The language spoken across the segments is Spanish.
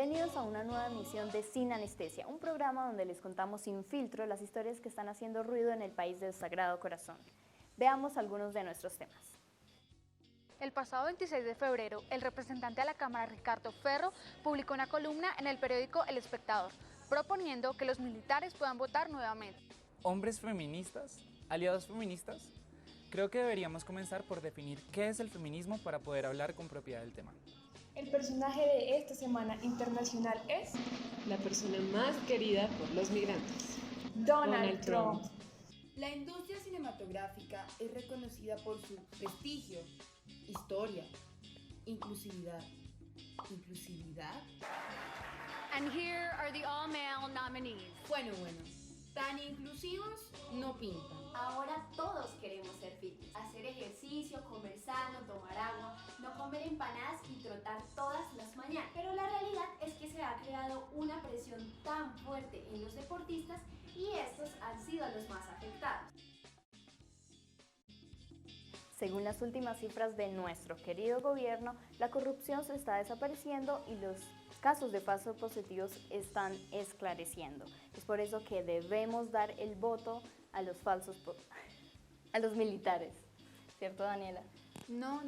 Bienvenidos a una nueva emisión de Sin Anestesia, un programa donde les contamos sin filtro las historias que están haciendo ruido en el país del Sagrado Corazón. Veamos algunos de nuestros temas. El pasado 26 de febrero, el representante a la Cámara, Ricardo Ferro, publicó una columna en el periódico El Espectador, proponiendo que los militares puedan votar nuevamente. ¿Hombres feministas? ¿Aliados feministas? Creo que deberíamos comenzar por definir qué es el feminismo para poder hablar con propiedad del tema. El personaje de esta Semana Internacional es la persona más querida por los migrantes, Donald Trump. La industria cinematográfica es reconocida por su prestigio, historia, inclusividad. ¿Inclusividad? And here are the all-male nominees. Bueno, tan inclusivos no pintan. Ahora todos queremos ser fitness, hacer ejercicio, comer sano, tomar agua, no comer empanadas y trotar todas las mañanas. Pero la realidad es que se ha creado una presión tan fuerte en los deportistas y estos han sido los más afectados. Según las últimas cifras de nuestro querido gobierno, la corrupción se está desapareciendo y los casos de falsos positivos están esclareciendo. Es por eso que debemos dar el voto a los militares. ¿Cierto, Daniela? No,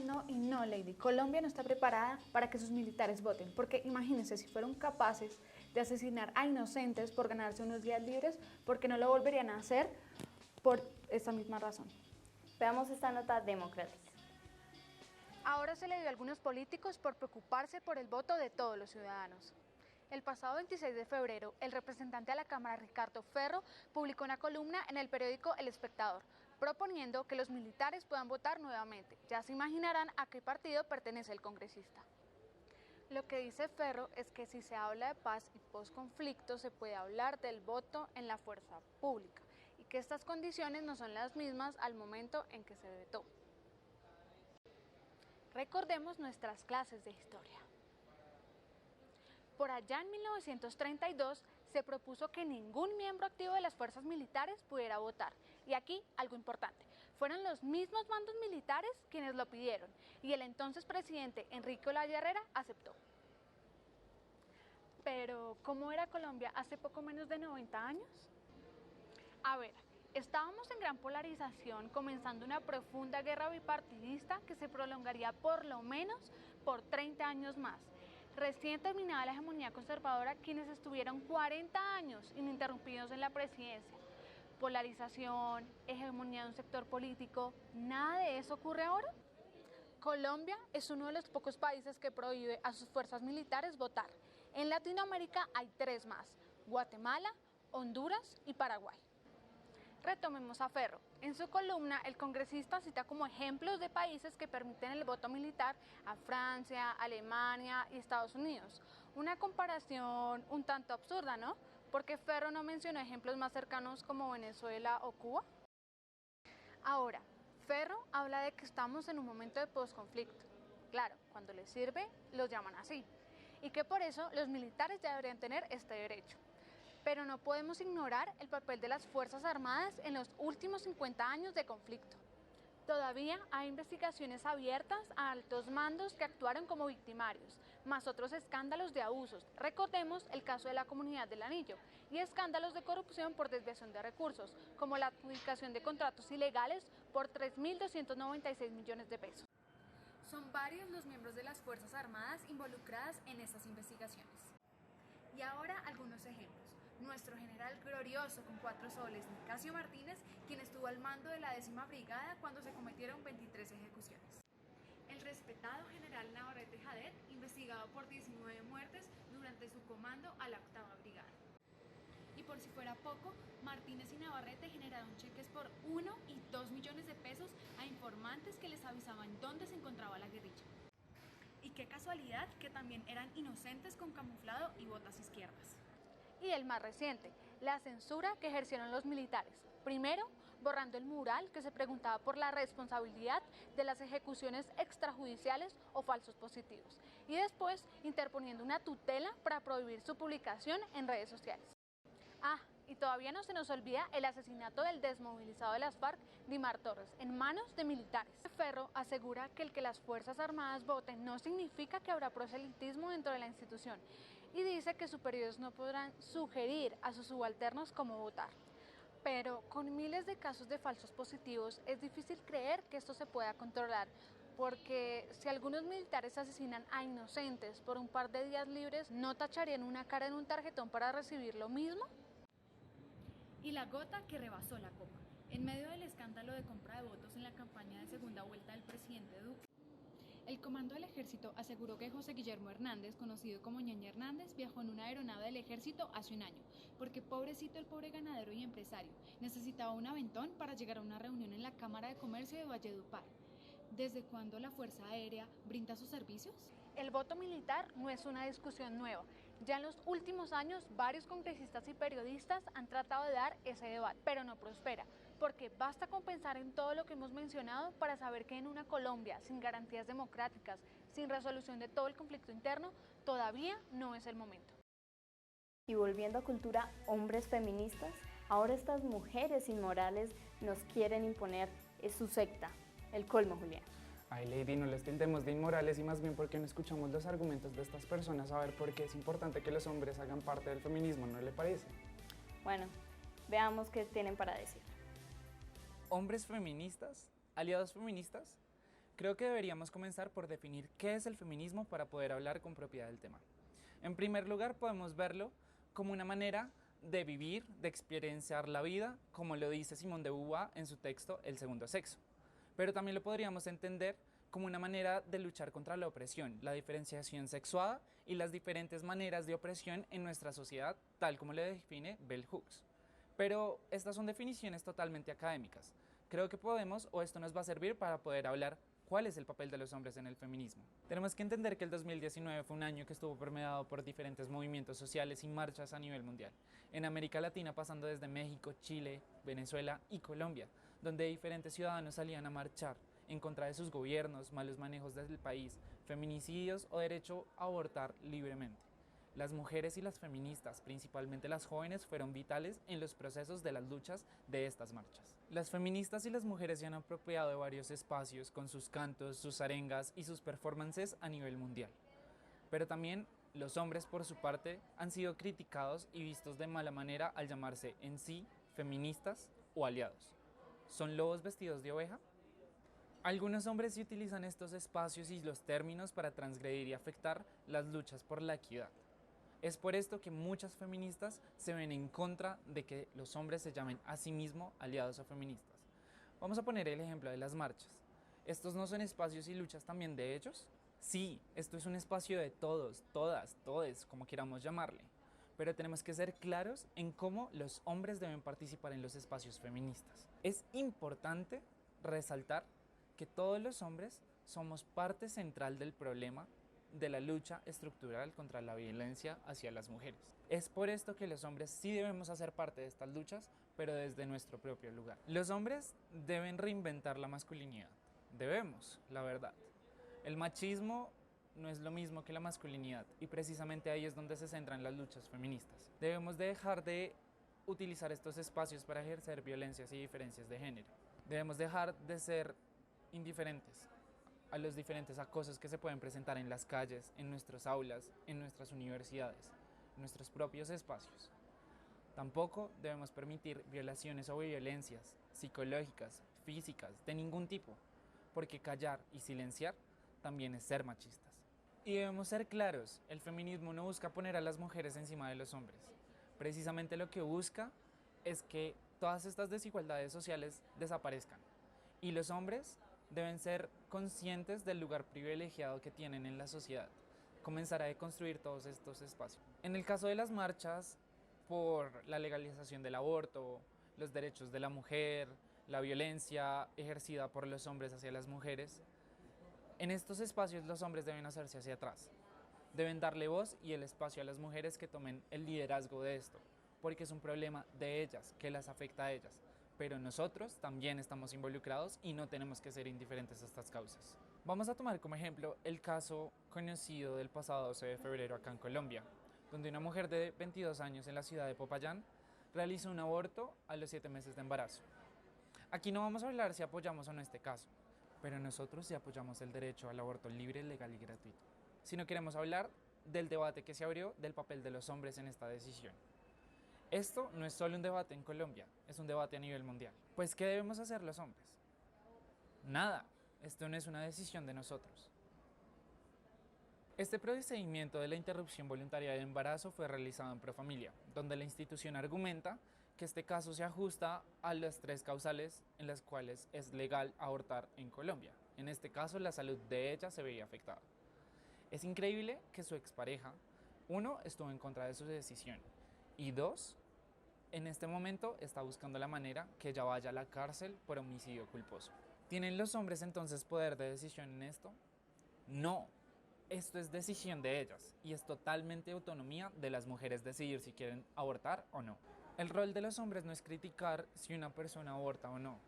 Lady. Colombia no está preparada para que sus militares voten, porque imagínense, si fueron capaces de asesinar a inocentes por ganarse unos días libres, ¿por qué no lo volverían a hacer por esta misma razón? Veamos esta nota democrática. Ahora se le dio a algunos políticos por preocuparse por el voto de todos los ciudadanos. El pasado 26 de febrero, el representante a la Cámara, Ricardo Ferro, publicó una columna en el periódico El Espectador, proponiendo que los militares puedan votar nuevamente. Ya se imaginarán a qué partido pertenece el congresista. Lo que dice Ferro es que si se habla de paz y posconflicto, se puede hablar del voto en la fuerza pública y que estas condiciones no son las mismas al momento en que se vetó. Recordemos nuestras clases de historia. Por allá en 1932 se propuso que ningún miembro activo de las fuerzas militares pudiera votar. Y aquí algo importante, fueron los mismos mandos militares quienes lo pidieron y el entonces presidente Enrique Olaya Herrera aceptó. Pero, ¿cómo era Colombia hace poco menos de 90 años? A ver, estábamos en gran polarización, comenzando una profunda guerra bipartidista que se prolongaría por lo menos por 30 años más. Recién terminada la hegemonía conservadora, quienes estuvieron 40 años ininterrumpidos en la presidencia. Polarización, hegemonía de un sector político, ¿nada de eso ocurre ahora? Colombia es uno de los pocos países que prohíbe a sus fuerzas militares votar. En Latinoamérica hay 3 más: Guatemala, Honduras y Paraguay. Retomemos a Ferro. En su columna, el congresista cita como ejemplos de países que permiten el voto militar a Francia, Alemania y Estados Unidos. Una comparación un tanto absurda, ¿no? Porque Ferro no mencionó ejemplos más cercanos como Venezuela o Cuba. Ahora, Ferro habla de que estamos en un momento de posconflicto. Claro, cuando les sirve, los llaman así. Y que por eso los militares ya deberían tener este derecho. Pero no podemos ignorar el papel de las Fuerzas Armadas en los últimos 50 años de conflicto. Todavía hay investigaciones abiertas a altos mandos que actuaron como victimarios, más otros escándalos de abusos. Recordemos el caso de la Comunidad del Anillo y escándalos de corrupción por desviación de recursos, como la adjudicación de contratos ilegales por 3.296 millones de pesos. Son varios los miembros de las Fuerzas Armadas involucradas en estas investigaciones. Y ahora algunos ejemplos. Nuestro general glorioso con 4 soles, Nicasio Martínez, quien estuvo al mando de la 10ª Brigada cuando se cometieron 23 ejecuciones. El respetado general Navarrete Jadet, investigado por 19 muertes durante su comando a la 8ª Brigada. Y por si fuera poco, Martínez y Navarrete generaron cheques por 1 y 2 millones de pesos a informantes que les avisaban dónde se encontraba la guerrilla. Y qué casualidad que también eran inocentes con camuflado y botas izquierdas. Y el más reciente, la censura que ejercieron los militares. Primero, borrando el mural que se preguntaba por la responsabilidad de las ejecuciones extrajudiciales o falsos positivos. Y después, interponiendo una tutela para prohibir su publicación en redes sociales. Y todavía no se nos olvida el asesinato del desmovilizado de las FARC, Dimar Torres, en manos de militares. Ferro asegura que el que las Fuerzas Armadas voten no significa que habrá proselitismo dentro de la institución y dice que superiores no podrán sugerir a sus subalternos cómo votar. Pero con miles de casos de falsos positivos es difícil creer que esto se pueda controlar, porque si algunos militares asesinan a inocentes por un par de días libres, ¿no tacharían una cara en un tarjetón para recibir lo mismo? Y la gota que rebasó la copa. En medio del escándalo de compra de votos en la campaña de segunda vuelta del presidente Duque, el comando del ejército aseguró que José Guillermo Hernández, conocido como Ñeñe Hernández, viajó en una aeronave del ejército hace un año, porque pobrecito el pobre ganadero y empresario necesitaba un aventón para llegar a una reunión en la Cámara de Comercio de Valledupar. ¿Desde cuándo la Fuerza Aérea brinda sus servicios? El voto militar no es una discusión nueva. Ya en los últimos años, varios congresistas y periodistas han tratado de dar ese debate, pero no prospera, porque basta con pensar en todo lo que hemos mencionado para saber que en una Colombia sin garantías democráticas, sin resolución de todo el conflicto interno, todavía no es el momento. Y volviendo a cultura, hombres feministas, ahora estas mujeres inmorales nos quieren imponer su secta, el colmo, Julián. Ay, Lady, no les tintemos de inmorales y más bien porque no escuchamos los argumentos de estas personas a ver por qué es importante que los hombres hagan parte del feminismo, ¿no le parece? Bueno, veamos qué tienen para decir. ¿Hombres feministas? ¿Aliados feministas? Creo que deberíamos comenzar por definir qué es el feminismo para poder hablar con propiedad del tema. En primer lugar, podemos verlo como una manera de vivir, de experienciar la vida, como lo dice Simone de Beauvoir en su texto El segundo sexo. Pero también lo podríamos entender como una manera de luchar contra la opresión, la diferenciación sexuada y las diferentes maneras de opresión en nuestra sociedad, tal como lo define Bell Hooks. Pero estas son definiciones totalmente académicas. Creo que podemos, o esto nos va a servir para poder hablar cuál es el papel de los hombres en el feminismo. Tenemos que entender que el 2019 fue un año que estuvo permeado por diferentes movimientos sociales y marchas a nivel mundial. En América Latina, pasando desde México, Chile, Venezuela y Colombia, donde diferentes ciudadanos salían a marchar en contra de sus gobiernos, malos manejos del país, feminicidios o derecho a abortar libremente. Las mujeres y las feministas, principalmente las jóvenes, fueron vitales en los procesos de las luchas de estas marchas. Las feministas y las mujeres se han apropiado de varios espacios con sus cantos, sus arengas y sus performances a nivel mundial. Pero también los hombres, por su parte, han sido criticados y vistos de mala manera al llamarse en sí feministas o aliados. ¿Son lobos vestidos de oveja? Algunos hombres sí utilizan estos espacios y los términos para transgredir y afectar las luchas por la equidad. Es por esto que muchas feministas se ven en contra de que los hombres se llamen a sí mismos aliados o feministas. Vamos a poner el ejemplo de las marchas. ¿Estos no son espacios y luchas también de ellos? Sí, esto es un espacio de todos, todas, todes, como queramos llamarle. Pero tenemos que ser claros en cómo los hombres deben participar en los espacios feministas. Es importante resaltar que todos los hombres somos parte central del problema de la lucha estructural contra la violencia hacia las mujeres. Es por esto que los hombres sí debemos hacer parte de estas luchas, pero desde nuestro propio lugar. Los hombres deben reinventar la masculinidad. Debemos, la verdad. El machismo no es lo mismo que la masculinidad y precisamente ahí es donde se centran las luchas feministas. Debemos de dejar de utilizar estos espacios para ejercer violencias y diferencias de género. Debemos dejar de ser indiferentes a los diferentes acosos que se pueden presentar en las calles, en nuestras aulas, en nuestras universidades, en nuestros propios espacios. Tampoco debemos permitir violaciones o violencias psicológicas, físicas, de ningún tipo, porque callar y silenciar también es ser machistas. Y debemos ser claros, el feminismo no busca poner a las mujeres encima de los hombres. Precisamente lo que busca es que todas estas desigualdades sociales desaparezcan. Y los hombres deben ser conscientes del lugar privilegiado que tienen en la sociedad, comenzar a deconstruir todos estos espacios. En el caso de las marchas por la legalización del aborto, los derechos de la mujer, la violencia ejercida por los hombres hacia las mujeres, en estos espacios los hombres deben hacerse hacia atrás, deben darle voz y el espacio a las mujeres que tomen el liderazgo de esto, porque es un problema de ellas, que las afecta a ellas. Pero nosotros también estamos involucrados y no tenemos que ser indiferentes a estas causas. Vamos a tomar como ejemplo el caso conocido del pasado 12 de febrero acá en Colombia, donde una mujer de 22 años en la ciudad de Popayán realizó un aborto a los 7 meses de embarazo. Aquí no vamos a hablar si apoyamos o no este caso, pero nosotros sí apoyamos el derecho al aborto libre, legal y gratuito. Si no queremos hablar del debate que se abrió del papel de los hombres en esta decisión. Esto no es solo un debate en Colombia, es un debate a nivel mundial. Pues, ¿qué debemos hacer los hombres? Nada, esto no es una decisión de nosotros. Este procedimiento de la interrupción voluntaria del embarazo fue realizado en Profamilia, donde la institución argumenta que este caso se ajusta a las 3 causales en las cuales es legal abortar en Colombia. En este caso, la salud de ella se veía afectada. Es increíble que su expareja, 1, estuvo en contra de su decisión y 2, en este momento está buscando la manera que ella vaya a la cárcel por homicidio culposo. ¿Tienen los hombres entonces poder de decisión en esto? No. Esto es decisión de ellas y es totalmente autonomía de las mujeres decidir si quieren abortar o no. El rol de los hombres no es criticar si una persona aborta o no,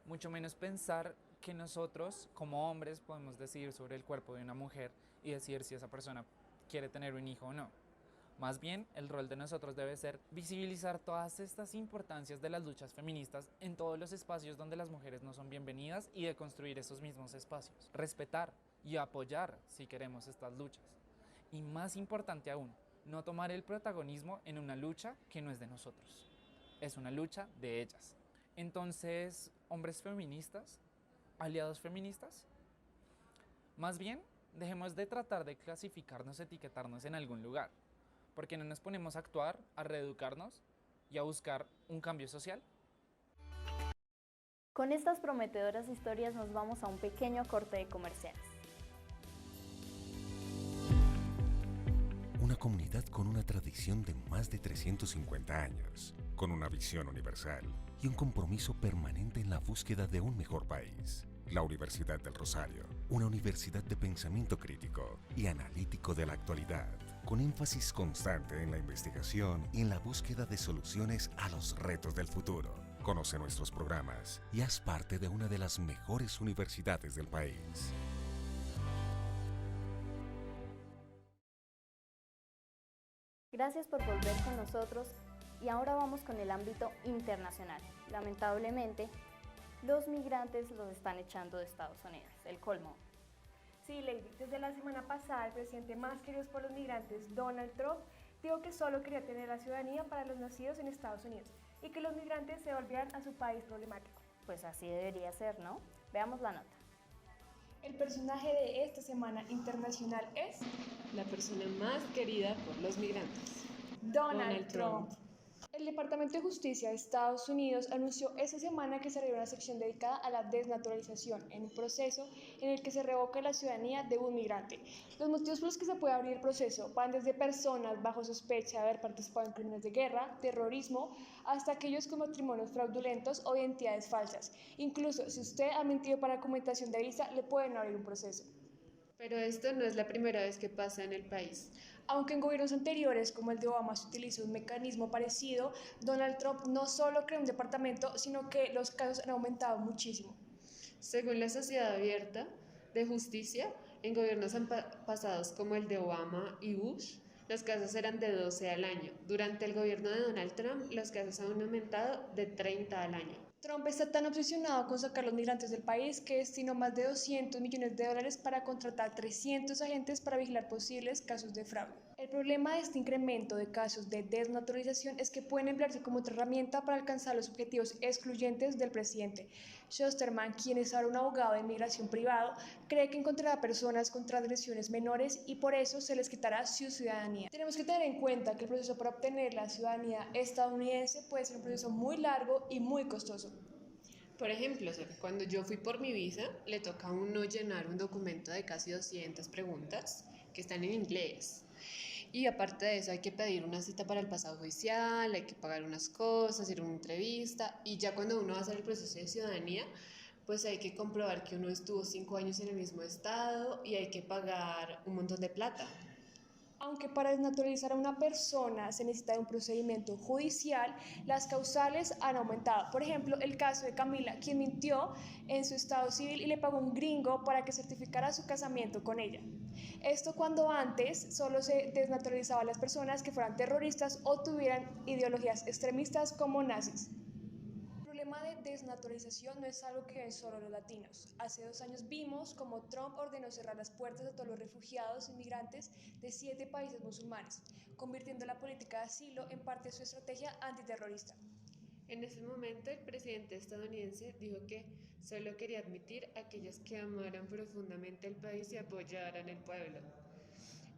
mucho menos pensar que nosotros como hombres podemos decidir sobre el cuerpo de una mujer y decidir si esa persona quiere tener un hijo o no. Más bien, el rol de nosotros debe ser visibilizar todas estas importancias de las luchas feministas en todos los espacios donde las mujeres no son bienvenidas y de construir esos mismos espacios. Respetar y apoyar si queremos estas luchas. Y más importante aún, no tomar el protagonismo en una lucha que no es de nosotros. Es una lucha de ellas. Entonces, hombres feministas, aliados feministas, más bien, dejemos de tratar de clasificarnos, etiquetarnos en algún lugar. ¿Por qué no nos ponemos a actuar, a reeducarnos y a buscar un cambio social? Con estas prometedoras historias nos vamos a un pequeño corte de comerciales. Una comunidad con una tradición de más de 350 años, con una visión universal y un compromiso permanente en la búsqueda de un mejor país. La Universidad del Rosario, una universidad de pensamiento crítico y analítico de la actualidad, con énfasis constante en la investigación y en la búsqueda de soluciones a los retos del futuro. Conoce nuestros programas y haz parte de una de las mejores universidades del país. Gracias por volver con nosotros y ahora vamos con el ámbito internacional. Lamentablemente, los migrantes los están echando de Estados Unidos, el colmo. Sí, Lady, desde la semana pasada el presidente más querido por los migrantes, Donald Trump, dijo que solo quería tener la ciudadanía para los nacidos en Estados Unidos y que los migrantes se volvieran a su país problemático. Pues así debería ser, ¿no? Veamos la nota. El personaje de esta semana internacional es La persona más querida por los migrantes, Donald Trump. El Departamento de Justicia de Estados Unidos anunció esta semana que se abrió una sección dedicada a la desnaturalización, en un proceso en el que se revoca la ciudadanía de un migrante. Los motivos por los que se puede abrir el proceso van desde personas bajo sospecha de haber participado en crímenes de guerra, terrorismo, hasta aquellos con matrimonios fraudulentos o identidades falsas. Incluso si usted ha mentido para documentación de visa, le pueden abrir un proceso. Pero esto no es la primera vez que pasa en el país. Aunque en gobiernos anteriores, como el de Obama, se utilizó un mecanismo parecido, Donald Trump no solo creó un departamento, sino que los casos han aumentado muchísimo. Según la Sociedad Abierta de Justicia, en gobiernos pasados como el de Obama y Bush, los casos eran de 12 al año. Durante el gobierno de Donald Trump, los casos han aumentado de 30 al año. Trump está tan obsesionado con sacar a los migrantes del país que destinó más de $200 millones para contratar 300 agentes para vigilar posibles casos de fraude. El problema de este incremento de casos de desnaturalización es que pueden emplearse como otra herramienta para alcanzar los objetivos excluyentes del presidente. Shusterman, quien es ahora un abogado de inmigración privado, cree que encontrará personas con transgresiones menores y por eso se les quitará su ciudadanía. Tenemos que tener en cuenta que el proceso para obtener la ciudadanía estadounidense puede ser un proceso muy largo y muy costoso. Por ejemplo, cuando yo fui por mi visa, le toca a uno llenar un documento de casi 200 preguntas que están en inglés. Y aparte de eso hay que pedir una cita para el pasado judicial, hay que pagar unas cosas, ir a una entrevista y ya cuando uno va a hacer el proceso de ciudadanía, pues hay que comprobar que uno estuvo 5 años en el mismo estado y hay que pagar un montón de plata. Aunque para desnaturalizar a una persona se necesita de un procedimiento judicial, las causales han aumentado. Por ejemplo, el caso de Camila, quien mintió en su estado civil y le pagó a un gringo para que certificara su casamiento con ella. Esto cuando antes solo se desnaturalizaba a las personas que fueran terroristas o tuvieran ideologías extremistas como nazis. El problema de desnaturalización no es algo que ven solo los latinos. Hace 2 años vimos cómo Trump ordenó cerrar las puertas a todos los refugiados e inmigrantes de 7 países musulmanes, convirtiendo la política de asilo en parte de su estrategia antiterrorista. En ese momento, el presidente estadounidense dijo que solo quería admitir a aquellos que amaran profundamente el país y apoyaran el pueblo.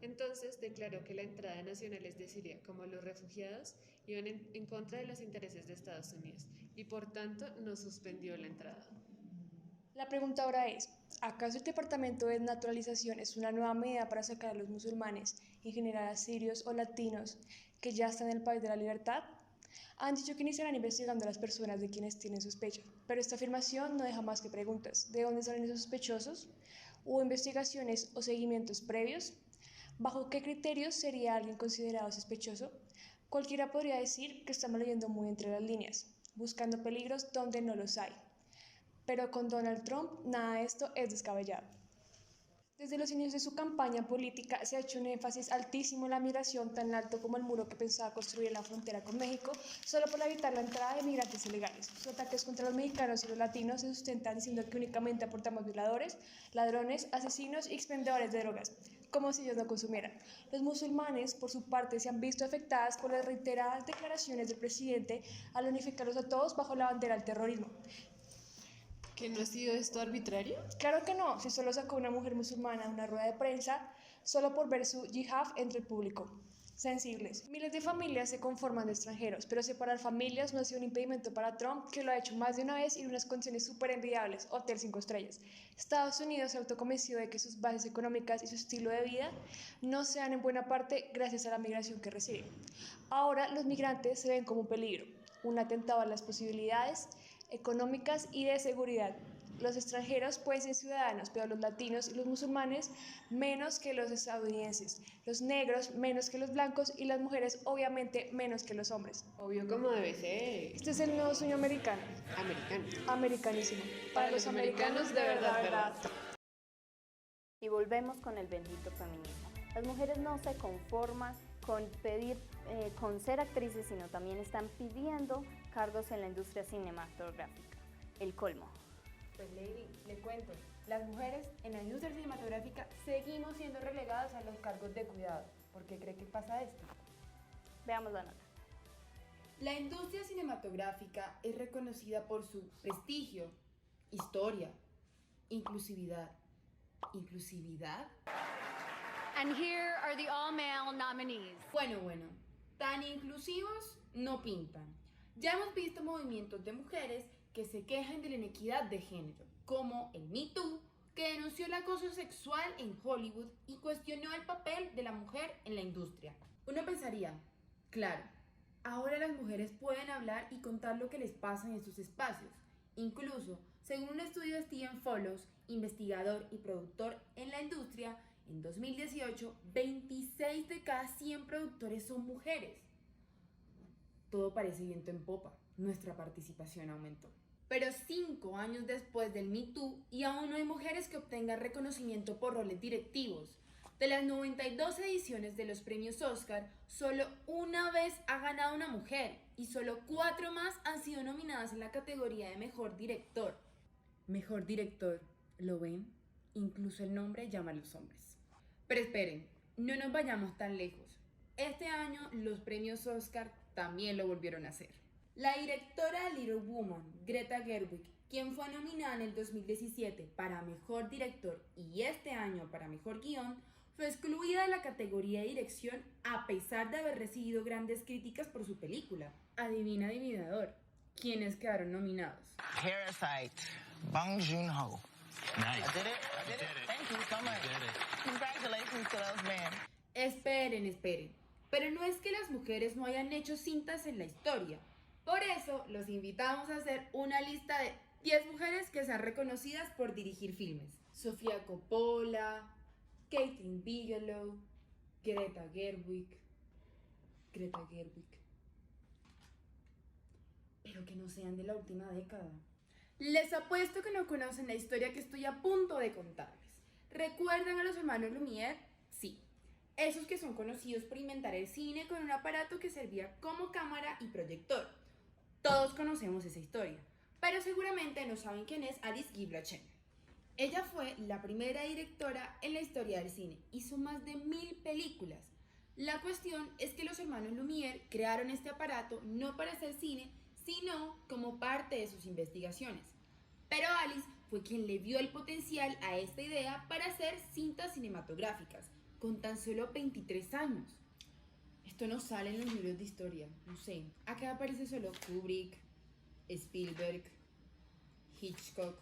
Entonces declaró que la entrada de nacionales de Siria, como los refugiados, iban en contra de los intereses de Estados Unidos y por tanto no suspendió la entrada. La pregunta ahora es, ¿acaso el Departamento de Naturalización es una nueva medida para sacar a los musulmanes, en general a sirios o latinos, que ya están en el país de la libertad? Han dicho que iniciarán investigando a las personas de quienes tienen sospecha, pero esta afirmación no deja más que preguntas. ¿De dónde salen esos sospechosos? ¿Hubo investigaciones o seguimientos previos? ¿Bajo qué criterios sería alguien considerado sospechoso? Cualquiera podría decir que estamos leyendo muy entre las líneas, buscando peligros donde no los hay. Pero con Donald Trump nada de esto es descabellado. Desde los inicios de su campaña política se ha hecho un énfasis altísimo en la migración, tan alto como el muro que pensaba construir en la frontera con México, solo para evitar la entrada de migrantes ilegales. Sus ataques contra los mexicanos y los latinos se sustentan diciendo que únicamente aportamos violadores, ladrones, asesinos y expendedores de drogas, como si ellos no consumieran. Los musulmanes, por su parte, se han visto afectadas por las reiteradas declaraciones del presidente al unificarlos a todos bajo la bandera del terrorismo. ¿Que no ha sido esto arbitrario? Claro que no, si solo sacó una mujer musulmana a una rueda de prensa solo por ver su yihad entre el público. Sensibles. Miles de familias se conforman de extranjeros, pero separar familias no ha sido un impedimento para Trump, que lo ha hecho más de una vez y en unas condiciones súper envidiables, Hotel 5 estrellas. Estados Unidos se autoconvenció de que sus bases económicas y su estilo de vida no sean en buena parte gracias a la migración que recibe. Ahora los migrantes se ven como un peligro, un atentado a las posibilidades económicas y de seguridad. Los extranjeros pueden ser ciudadanos, pero los latinos y los musulmanes menos que los estadounidenses, los negros menos que los blancos y las mujeres obviamente menos que los hombres. Obvio como debe ser. Este es el nuevo sueño americano. Americanísimo. Para los americanos de verdad. Y volvemos con el bendito feminismo. Las mujeres no se conforman con con ser actrices, sino también están pidiendo cargos en la industria cinematográfica. El colmo. Pues Lady, le cuento, las mujeres en la industria cinematográfica seguimos siendo relegadas a los cargos de cuidado. ¿Por qué cree que pasa esto? Veamos la nota. La industria cinematográfica es reconocida por su prestigio, historia, inclusividad. ¿Inclusividad? And here are the all-male nominees. Bueno, tan inclusivos no pintan. Ya hemos visto movimientos de mujeres que se quejan de la inequidad de género, como el Me Too, que denunció el acoso sexual en Hollywood y cuestionó el papel de la mujer en la industria. Uno pensaría, claro, ahora las mujeres pueden hablar y contar lo que les pasa en estos espacios. Incluso, según un estudio de Stephen Follows, investigador y productor en la industria, en 2018, 26 de cada 100 productores son mujeres. Todo parece viento en popa. Nuestra participación aumentó. Pero 5 años después del Me Too y aún no hay mujeres que obtengan reconocimiento por roles directivos. De las 92 ediciones de los premios Oscar, solo una vez ha ganado una mujer y solo 4 más han sido nominadas en la categoría de Mejor Director. Mejor Director, ¿lo ven? Incluso el nombre llama a los hombres. Pero esperen, no nos vayamos tan lejos. Este año los premios Oscar también lo volvieron a hacer. La directora de Little Woman, Greta Gerwig, quien fue nominada en el 2017 para Mejor Director y este año para Mejor Guión, fue excluida de la categoría de dirección a pesar de haber recibido grandes críticas por su película. Adivina, adivinador, ¿quiénes quedaron nominados? Parasite, Bong Joon-ho. Nice. I did it. Thank you so much. Congratulations to those men. Esperen. Pero no es que las mujeres no hayan hecho cintas en la historia. Por eso los invitamos a hacer una lista de 10 mujeres que sean reconocidas por dirigir filmes. Sofía Coppola, Catherine Bigelow, Greta Gerwig. Pero que no sean de la última década. Les apuesto que no conocen la historia que estoy a punto de contarles. ¿Recuerdan a los hermanos Lumière? Sí. Esos que son conocidos por inventar el cine con un aparato que servía como cámara y proyector. Todos conocemos esa historia. Pero seguramente no saben quién es Alice Guy Blaché. Ella fue la primera directora en la historia del cine. Hizo más de 1000 películas. La cuestión es que los hermanos Lumière crearon este aparato no para hacer cine, sino como parte de sus investigaciones. Pero Alice fue quien le vio el potencial a esta idea para hacer cintas cinematográficas, con tan solo 23 años. Esto no sale en los libros de historia, no sé. Acá aparece solo Kubrick, Spielberg, Hitchcock,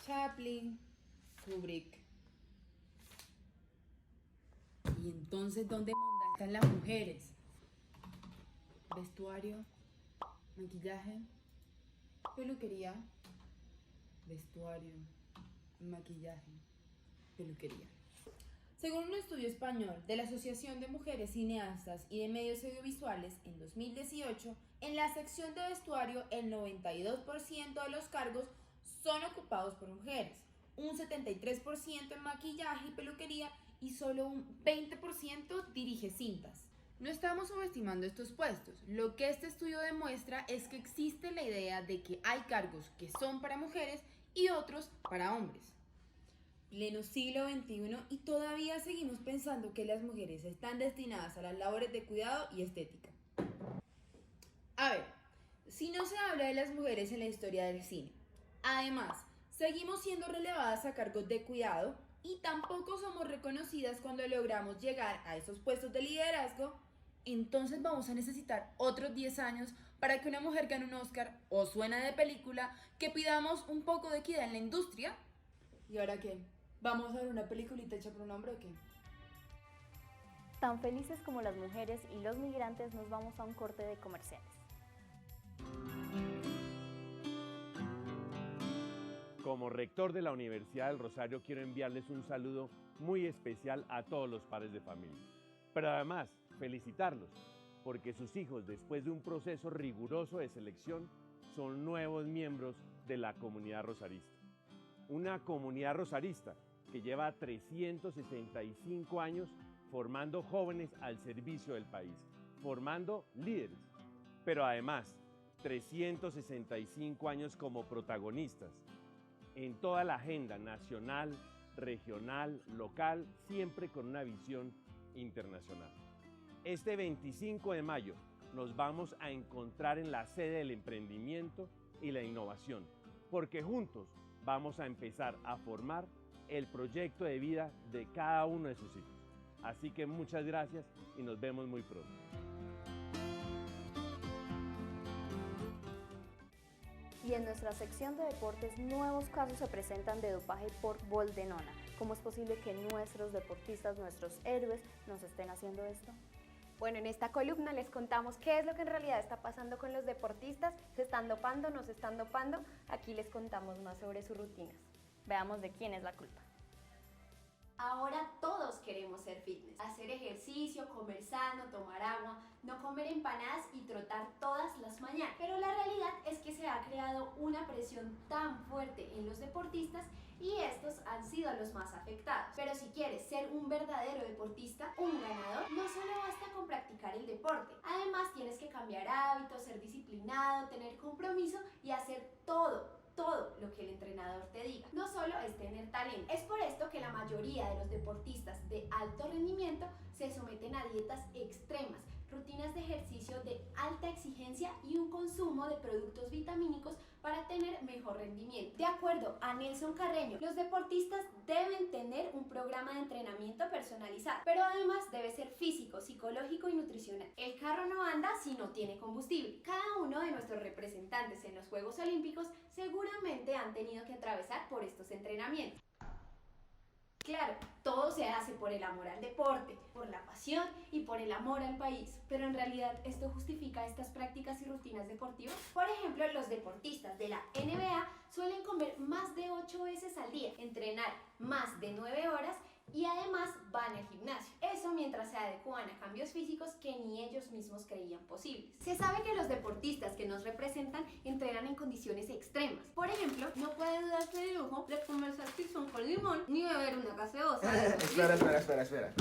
Chaplin, Kubrick. ¿Y entonces dónde monda están las mujeres? Vestuario, maquillaje, peluquería, vestuario, maquillaje, peluquería. Según un estudio español de la Asociación de Mujeres Cineastas y de Medios Audiovisuales en 2018, en la sección de vestuario el 92% de los cargos son ocupados por mujeres, un 73% en maquillaje y peluquería y solo un 20% dirige cintas. No estamos subestimando estos puestos. Lo que este estudio demuestra es que existe la idea de que hay cargos que son para mujeres y otros para hombres. Pleno siglo XXI y todavía seguimos pensando que las mujeres están destinadas a las labores de cuidado y estética. A ver, si no se habla de las mujeres en la historia del cine, además, seguimos siendo relevadas a cargos de cuidado y tampoco somos reconocidas cuando logramos llegar a esos puestos de liderazgo, entonces vamos a necesitar otros 10 años para que una mujer gane un Oscar o suena de película, que pidamos un poco de equidad en la industria. ¿Y ahora qué? ¿Vamos a ver una peliculita hecha por un hombre o qué? Tan felices como las mujeres y los migrantes, nos vamos a un corte de comerciales. Como rector de la Universidad del Rosario quiero enviarles un saludo muy especial a todos los padres de familia. Pero además, felicitarlos, porque sus hijos, después de un proceso riguroso de selección, son nuevos miembros de la comunidad rosarista. Una comunidad rosarista que lleva 365 años formando jóvenes al servicio del país, formando líderes, pero además 365 años como protagonistas en toda la agenda nacional, regional, local, siempre con una visión internacional. Este 25 de mayo nos vamos a encontrar en la sede del emprendimiento y la innovación, porque juntos vamos a empezar a formar el proyecto de vida de cada uno de sus hijos. Así que muchas gracias y nos vemos muy pronto. Y en nuestra sección de deportes, nuevos casos se presentan de dopaje por boldenona. ¿Cómo es posible que nuestros deportistas, nuestros héroes, nos estén haciendo esto? Bueno, en esta columna les contamos qué es lo que en realidad está pasando con los deportistas. ¿Se están dopando? ¿No se están dopando? Aquí les contamos más sobre sus rutinas. Veamos de quién es la culpa. Ahora todos queremos ser fitness, hacer ejercicio, comer sano, tomar agua, no comer empanadas y trotar todas las mañanas. Pero la realidad es que se ha creado una presión tan fuerte en los deportistas y estos han sido los más afectados. Pero si quieres ser un verdadero deportista, un ganador, no solo basta con practicar el deporte. Además tienes que cambiar hábitos, ser disciplinado, tener compromiso y hacer todo lo que el entrenador te diga. No solo es tener talento. Es por esto que la mayoría de los deportistas de alto rendimiento se someten a dietas extremas, rutinas de ejercicio de alta exigencia y un consumo de productos vitamínicos para tener mejor rendimiento. De acuerdo a Nelson Carreño, los deportistas deben tener un programa de entrenamiento personalizado, pero además debe ser físico, psicológico y nutricional. El carro no anda si no tiene combustible. Cada uno de nuestros representantes en los Juegos Olímpicos seguramente han tenido que atravesar por estos entrenamientos. Claro, todo se hace por el amor al deporte, por la pasión y por el amor al país. Pero en realidad, ¿esto justifica estas prácticas y rutinas deportivas? Por ejemplo, los deportistas de la NBA suelen comer más de 8 veces al día, entrenar más de 9 horas y además van al gimnasio. Eso mientras se adecuan a cambios físicos que ni ellos mismos creían posibles. Se sabe que los deportistas que nos representan entrenan en condiciones extremas. Por ejemplo, no pueden darse el lujo de comer salchichón con limón ni beber una gaseosa. Espera.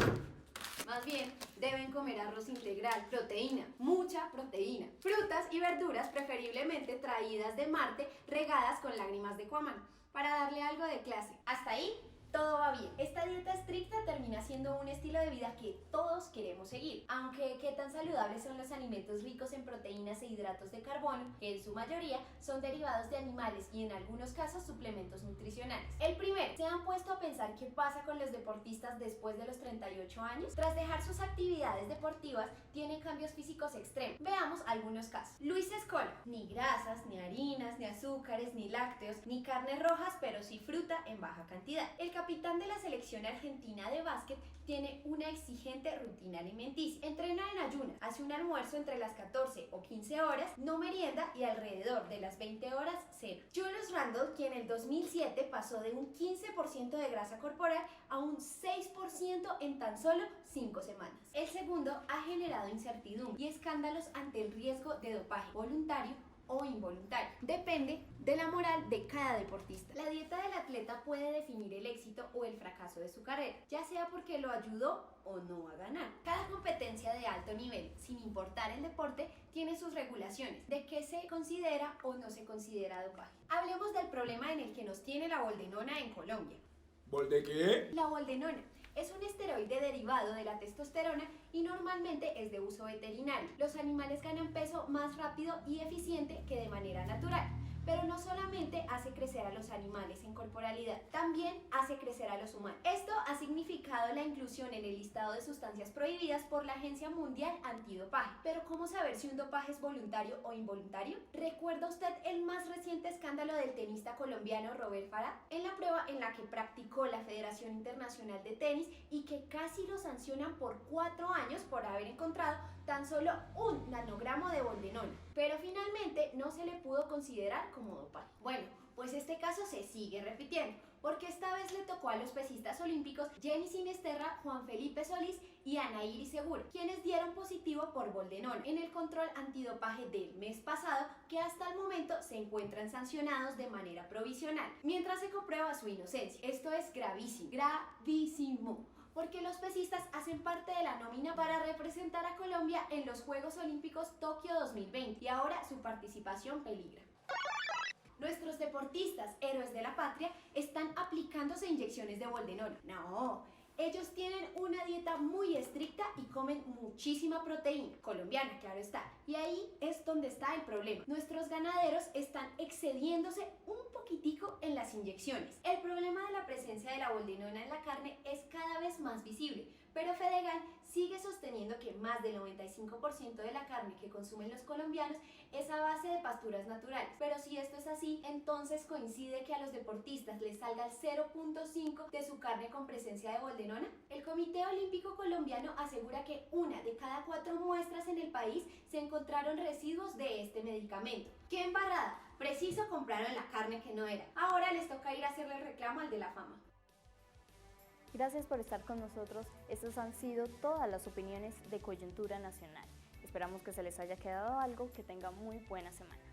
Más bien, deben comer arroz integral, proteína, mucha mucha proteína. Frutas y verduras preferiblemente traídas de Marte, regadas con lágrimas de Aquaman, para darle algo de clase. Hasta ahí todo va bien. Esta dieta estricta termina siendo un estilo de vida que todos queremos seguir. Aunque, ¿qué tan saludables son los alimentos ricos en proteínas e hidratos de carbono, que en su mayoría son derivados de animales y en algunos casos suplementos nutricionales? El primero, ¿se han puesto a pensar qué pasa con los deportistas después de los 38 años? Tras dejar sus actividades deportivas, tienen cambios físicos extremos. Veamos algunos casos. Luis Escola: ni grasas, ni harinas, ni azúcares, ni lácteos, ni carnes rojas, pero sí fruta en baja cantidad. El capitán de la selección argentina de básquet tiene una exigente rutina alimenticia. Entrena en ayunas, hace un almuerzo entre las 14 o 15 horas, no merienda y alrededor de las 20 horas cena. Julius Randle, quien en el 2007 pasó de un 15% de grasa corporal a un 6% en tan solo 5 semanas. El segundo ha generado incertidumbre y escándalos ante el riesgo de dopaje voluntario o involuntario. Depende de la moral de cada deportista. La dieta del atleta puede definir el éxito o el fracaso de su carrera, ya sea porque lo ayudó o no a ganar. Cada competencia de alto nivel, sin importar el deporte, tiene sus regulaciones de qué se considera o no se considera dopaje. Hablemos del problema en el que nos tiene la boldenona en Colombia. ¿Bol de qué? La boldenona es un esteroide derivado de la testosterona y normalmente es de uso veterinario. Los animales ganan peso más rápido y eficiente que de manera natural. Pero no solamente hace crecer a los animales en corporalidad, también hace crecer a los humanos. Esto ha significado la inclusión en el listado de sustancias prohibidas por la Agencia Mundial Antidopaje. Pero ¿cómo saber si un dopaje es voluntario o involuntario? ¿Recuerda usted el más reciente escándalo del tenista colombiano Robert Farah? En la prueba en la que practicó la Federación Internacional de Tenis y que casi lo sancionan por 4 años por haber encontrado tan solo un nanogramo de boldenona, pero finalmente no se le pudo considerar como dopaje. Bueno, pues este caso se sigue repitiendo, porque esta vez le tocó a los pesistas olímpicos Jenny Sinisterra, Juan Felipe Solís y Ana Iris Seguro, quienes dieron positivo por boldenona en el control antidopaje del mes pasado, que hasta el momento se encuentran sancionados de manera provisional, mientras se comprueba su inocencia. Esto es gravísimo, gravísimo, porque los pesistas hacen parte de la nómina para representar a Colombia en los Juegos Olímpicos Tokio 2020 y ahora su participación peligra. Nuestros deportistas, héroes de la patria, están aplicándose inyecciones de boldenona. No, ellos tienen una dieta muy estricta y comen muchísima proteína, colombiana, claro está. Y ahí es donde está el problema. Nuestros ganaderos están excediéndose un poquitico en las inyecciones. El problema de la presencia de la boldenona en la carne es cada vez más visible, pero Fedegan sigue sosteniendo que más del 95% de la carne que consumen los colombianos es a base de pasturas naturales. Pero si esto es así, entonces coincide que a los deportistas les salga el 0.5 de su carne con presencia de boldenona. El Comité Olímpico Colombiano asegura que 1 de cada 4 muestras en el país se encontraron residuos de este medicamento. ¡Qué embarrada! Preciso compraron la carne que no era. Ahora les toca ir a hacerle el reclamo al de la fama. Gracias por estar con nosotros. Estas han sido todas las opiniones de Coyuntura Nacional. Esperamos que se les haya quedado algo, que tengan muy buena semana.